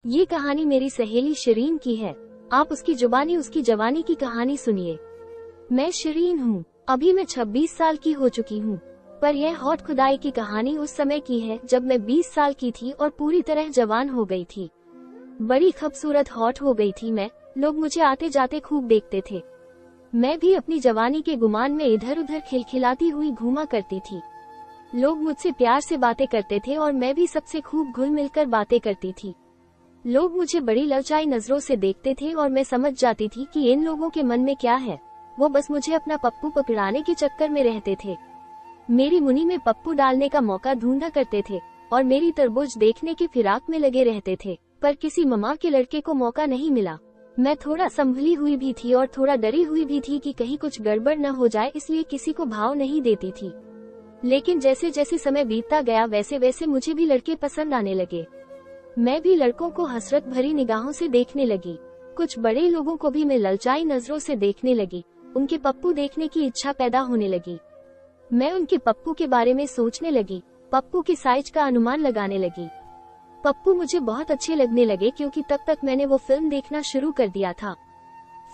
ये कहानी मेरी सहेली शिरीन की है। आप उसकी जुबानी उसकी जवानी की कहानी सुनिए। मैं शिरीन हूँ। अभी मैं 26 साल की हो चुकी हूँ, पर यह हॉट खुदाई की कहानी उस समय की है जब मैं 20 साल की थी और पूरी तरह जवान हो गई थी। बड़ी खूबसूरत हॉट हो गई थी मैं। लोग मुझे आते जाते खूब देखते थे। मैं भी अपनी जवानी के गुमान में इधर उधर खिलखिलाती हुई घूमा करती थी। लोग मुझसे प्यार से बातें करते थे और मैं भी सबसे खूब घुल मिलकर बातें करती थी। लोग मुझे बड़ी ललचाई नजरों से देखते थे और मैं समझ जाती थी कि इन लोगों के मन में क्या है। वो बस मुझे अपना पप्पू पकड़ाने के चक्कर में रहते थे। मेरी मुनी में पप्पू डालने का मौका ढूंढा करते थे और मेरी तरबूज देखने की फिराक में लगे रहते थे, पर किसी ममा के लड़के को मौका नहीं मिला। मैं थोड़ा संभली हुई भी थी और थोड़ा डरी हुई भी थी कि कहीं कुछ गड़बड़ न हो जाए, इसलिए किसी को भाव नहीं देती थी। लेकिन जैसे जैसे समय बीतता गया वैसे वैसे मुझे भी लड़के पसंद आने लगे। मैं भी लड़कों को हसरत भरी निगाहों से देखने लगी। कुछ बड़े लोगों को भी मैं ललचाई नजरों से देखने लगी। उनके पप्पू देखने की इच्छा पैदा होने लगी। मैं उनके पप्पू के बारे में सोचने लगी, पप्पू के साइज का अनुमान लगाने लगी। पप्पू मुझे बहुत अच्छे लगने लगे क्योंकि तब तक मैंने वो फिल्म देखना शुरू कर दिया था।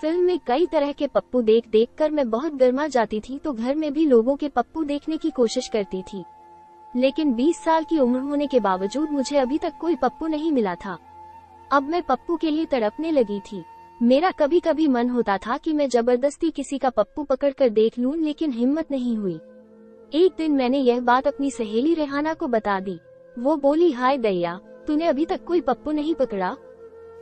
फिल्म में कई तरह के पप्पू देख देख कर मैं बहुत गर्मा जाती थी, तो घर में भी लोगों के पप्पू देखने की कोशिश करती थी। लेकिन 20 साल की उम्र होने के बावजूद मुझे अभी तक कोई पप्पू नहीं मिला था। अब मैं पप्पू के लिए तड़पने लगी थी। मेरा कभी कभी मन होता था कि मैं जबरदस्ती किसी का पप्पू पकड़कर देख लूं, लेकिन हिम्मत नहीं हुई। एक दिन मैंने यह बात अपनी सहेली रेहाना को बता दी। वो बोली, हाय दैया, तूने अभी तक कोई पप्पू नहीं पकड़ा?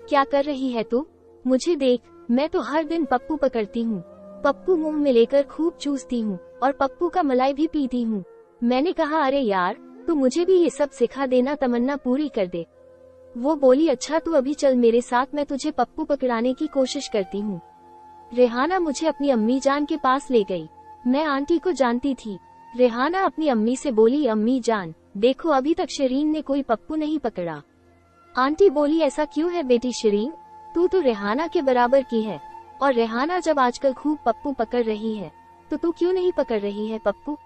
क्या कर रही है तू? मुझे देख, मैं तो हर दिन पप्पू पकड़ती हूँ। पप्पू मुंह में लेकर खूब चूसती हूँ और पप्पू का मलाई भी पीती हूँ। मैंने कहा, अरे यार, तू मुझे भी ये सब सिखा देना, तमन्ना पूरी कर दे। वो बोली, अच्छा तू अभी चल मेरे साथ, मैं तुझे पप्पू पकड़ाने की कोशिश करती हूँ। रेहाना मुझे अपनी अम्मी जान के पास ले गई। मैं आंटी को जानती थी। रेहाना अपनी अम्मी से बोली, अम्मी जान देखो, अभी तक शिरीन ने कोई पप्पू नहीं पकड़ा। आंटी बोली, ऐसा क्यों है बेटी शिरीन, तू तो रेहाना के बराबर की है, और रेहाना जब आजकल खूब पप्पू पकड़ रही है तो तू क्यों नहीं पकड़ रही है पप्पू?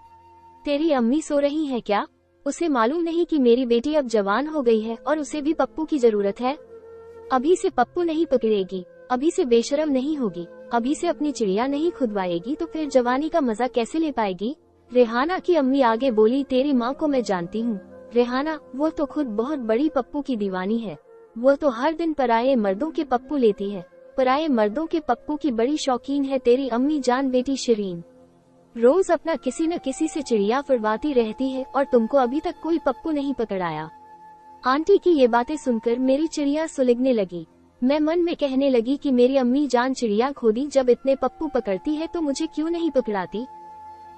तेरी अम्मी सो रही है क्या? उसे मालूम नहीं कि मेरी बेटी अब जवान हो गई है और उसे भी पप्पू की जरूरत है? अभी से पप्पू नहीं पकड़ेगी, अभी से बेशरम नहीं होगी, अभी से अपनी चिड़िया नहीं खुदवाएगी, तो फिर जवानी का मजा कैसे ले पाएगी? रेहाना की अम्मी आगे बोली, तेरी माँ को मैं जानती हूँ रेहाना, वो तो खुद बहुत बड़ी पप्पू की दीवानी है। वो तो हर दिन पराये मर्दों के पप्पू लेती है, पराये मर्दों के पप्पू की बड़ी शौकीन है तेरी अम्मी जान बेटी शिरीन। रोज अपना किसी न किसी से चिड़िया फुड़वाती रहती है और तुमको अभी तक कोई पप्पू नहीं पकड़ाया। आंटी की ये बातें सुनकर मेरी चिड़िया सुलगने लगी। मैं मन में कहने लगी कि मेरी अम्मी जान चिड़िया खोदी जब इतने पप्पू पकड़ती है तो मुझे क्यों नहीं पकड़ाती।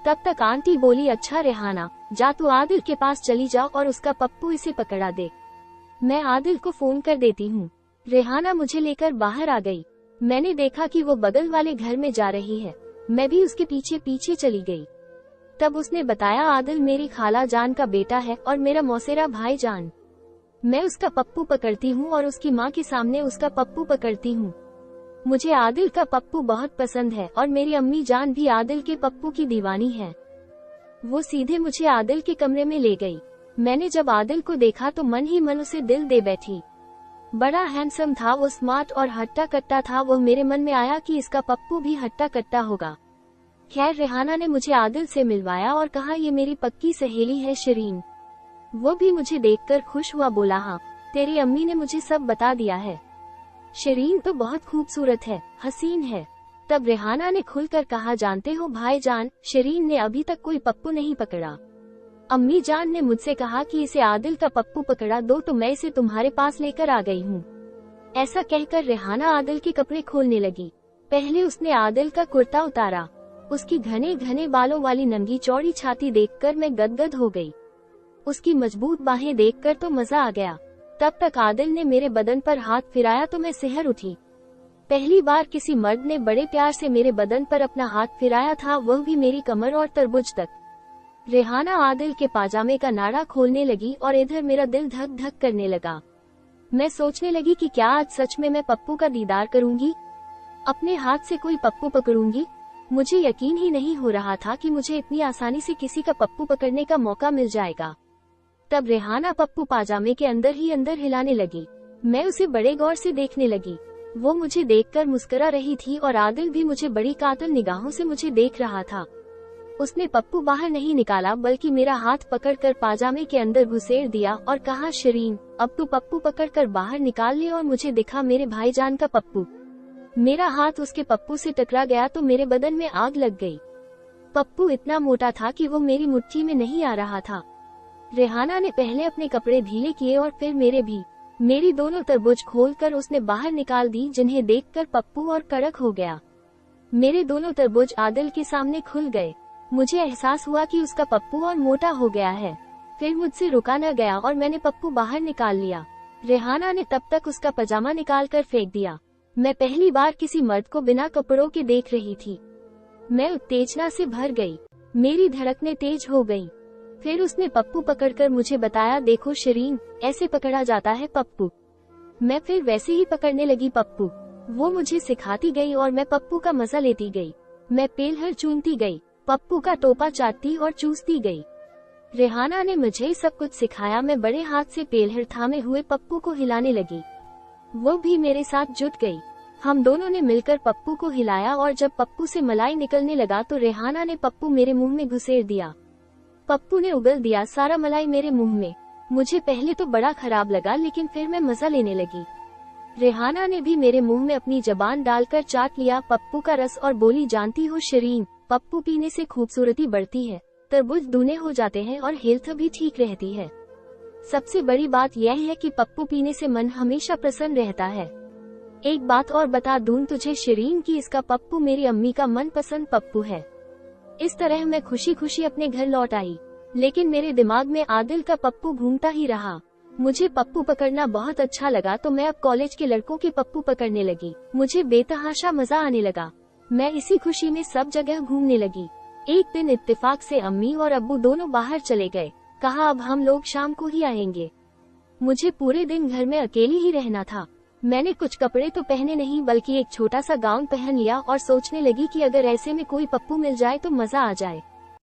तब तक आंटी बोली, अच्छा रेहाना, जा तू आदिल के पास चली जाओ और उसका पप्पू इसे पकड़ा दे। मैं आदिल को फोन कर देती हूँ। रेहाना मुझे लेकर बाहर आ गई। मैंने देखा कि वो बगल वाले घर में जा रही है। मैं भी उसके पीछे पीछे चली गई। तब उसने बताया, आदिल मेरी खाला जान का बेटा है और मेरा मौसेरा भाई जान। मैं उसका पप्पू पकड़ती हूँ और उसकी माँ के सामने उसका पप्पू पकड़ती हूँ। मुझे आदिल का पप्पू बहुत पसंद है और मेरी अम्मी जान भी आदिल के पप्पू की दीवानी है। वो सीधे मुझे आदिल के कमरे में ले गई। मैंने जब आदिल को देखा तो मन ही मन उसे दिल दे बैठी। बड़ा हैंडसम था वो, स्मार्ट और हट्टा कट्टा था वो। मेरे मन में आया कि इसका पप्पू भी हट्टा कट्टा होगा। खैर, रेहाना ने मुझे आदिल से मिलवाया और कहा, ये मेरी पक्की सहेली है शिरीन। वो भी मुझे देखकर खुश हुआ, बोला, हाँ तेरी अम्मी ने मुझे सब बता दिया है। शिरीन तो बहुत खूबसूरत है, हसीन है। तब रेहाना ने खुलकर कहा, जानते हो भाईजान, शिरीन ने अभी तक कोई पप्पू नहीं पकड़ा। अम्मी जान ने मुझसे कहा कि इसे आदिल का पप्पू पकड़ा दो, तो मैं इसे तुम्हारे पास लेकर आ गई हूँ। ऐसा कहकर रेहाना आदिल के कपड़े खोलने लगी। पहले उसने आदिल का कुर्ता उतारा। उसकी घने घने बालों वाली नंगी चौड़ी छाती देखकर मैं गदगद हो गई। उसकी मजबूत बाहें देखकर तो मजा आ गया। तब तक आदिल ने मेरे बदन पर हाथ फिराया तो मैं सिहर उठी। पहली बार किसी मर्द ने बड़े प्यार से मेरे बदन पर अपना हाथ फिराया था, वह भी मेरी कमर और तरबुज तक। रेहाना आदिल के पाजामे का नाड़ा खोलने लगी और इधर मेरा दिल धक धक करने लगा। मैं सोचने लगी कि क्या आज सच में मैं पप्पू का दीदार करूंगी, अपने हाथ से कोई पप्पू पकड़ूंगी। मुझे यकीन ही नहीं हो रहा था कि मुझे इतनी आसानी से किसी का पप्पू पकड़ने का मौका मिल जाएगा। तब रेहाना पप्पू पाजामे के अंदर ही अंदर हिलाने लगी। मैं उसे बड़े गौर से देखने लगी। वो मुझे देखकर मुस्कुरा रही थी और आदिल भी मुझे बड़ी कातिल निगाहों से मुझे देख रहा था। उसने पप्पू बाहर नहीं निकाला बल्कि मेरा हाथ पकड़कर पाजामे के अंदर घुसेड़ दिया और कहा, शिरीन, अब तू पप्पू पकड़कर बाहर निकाल ले। और मुझे दिखा मेरे भाईजान का पप्पू। मेरा हाथ उसके पप्पू से टकरा गया तो मेरे बदन में आग लग गई। पप्पू इतना मोटा था कि वो मेरी मुट्ठी में नहीं आ रहा था। रेहाना ने पहले अपने कपड़े ढीले किए और फिर मेरे भी। मेरी दोनों तरबूज खोलकर उसने बाहर निकाल दी, जिन्हें देखकर पप्पू और कड़क हो गया। मेरे दोनों तरबूज आदिल के सामने खुल गए। मुझे एहसास हुआ कि उसका पप्पू और मोटा हो गया है। फिर मुझसे रुका न गया और मैंने पप्पू बाहर निकाल लिया। रेहाना ने तब तक उसका पजामा निकाल कर फेंक दिया। मैं पहली बार किसी मर्द को बिना कपड़ों के देख रही थी। मैं उत्तेजना से भर गई। मेरी धड़कनें तेज हो गईं। फिर उसने पप्पू पकड़कर मुझे बताया, देखो शिरीन, ऐसे पकड़ा जाता है पप्पू। मैं फिर वैसे ही पकड़ने लगी पप्पू। वो मुझे सिखाती गई और मैं पप्पू का मजा लेती गई। मैं पेलहर चूमती गई, पप्पू का टोपा चाटती और चूसती गई। रेहाना ने मुझे सब कुछ सिखाया। मैं बड़े हाथ से पेलहर थामे हुए पप्पू को हिलाने लगी। वो भी मेरे साथ जुट गई। हम दोनों ने मिलकर पप्पू को हिलाया और जब पप्पू से मलाई निकलने लगा तो रेहाना ने पप्पू मेरे मुंह में घुसेड़ दिया। पप्पू ने उगल दिया सारा मलाई मेरे मुंह में। मुझे पहले तो बड़ा खराब लगा, लेकिन फिर मैं मजा लेने लगी। रेहाना ने भी मेरे मुंह में अपनी जबान डालकर चाट लिया पप्पू का रस और बोली, जानती हो शिरीन, पप्पू पीने से खूबसूरती बढ़ती है, तरबूज दूने हो जाते हैं और हेल्थ भी ठीक रहती है। सबसे बड़ी बात यह है कि पप्पू पीने से मन हमेशा प्रसन्न रहता है। एक बात और बता दूं तुझे शिरीन की, इसका पप्पू मेरी अम्मी का मनपसंद पप्पू है। इस तरह मैं खुशी खुशी अपने घर लौट आई, लेकिन मेरे दिमाग में आदिल का पप्पू घूमता ही रहा। मुझे पप्पू पकड़ना बहुत अच्छा लगा तो मैं अब कॉलेज के लड़कों के पप्पू पकड़ने लगी। मुझे बेतहाशा मजा आने लगा। मैं इसी खुशी में सब जगह घूमने लगी। एक दिन इत्तेफाक से अम्मी और अब्बू दोनों बाहर चले गए। कहा अब हम लोग शाम को ही आएंगे। मुझे पूरे दिन घर में अकेली ही रहना था। मैंने कुछ कपड़े तो पहने नहीं बल्कि एक छोटा सा गाउन पहन लिया और सोचने लगी कि अगर ऐसे में कोई पप्पू मिल जाए तो मजा आ जाए।